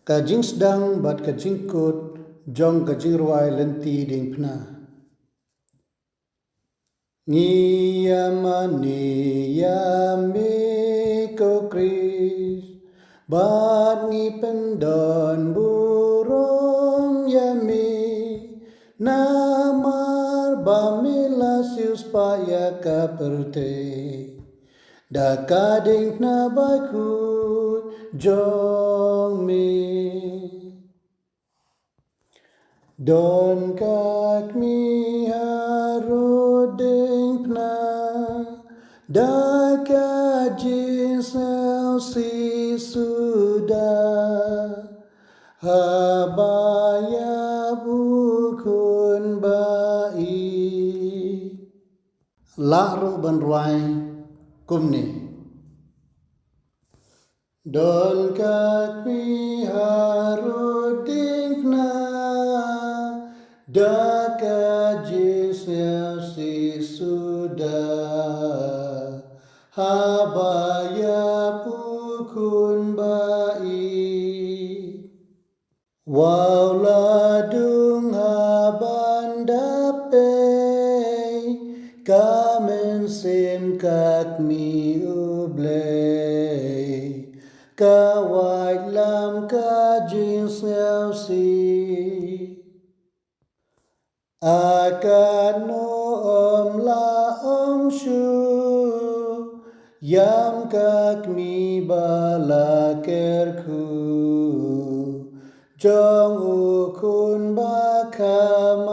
Kajing sedang bat kajing kut jong kajing ruai lenti ding pna. Ngiyamani yami ko kris bat ngipendon burung yami namar bamilasius paya kaperte da kading na bakut jong mi don kat mi haruding pna da kajing sel si sudah habaya bukun bai laro banruai kumni don kat mi haruding pna da kajing sel si sudah habaya bukun bai Wauladung haban dapay kamen sim kat mi ublay kawait lam kajing sel si akan om la om shu yam kat mi balakerku jong ukun bakam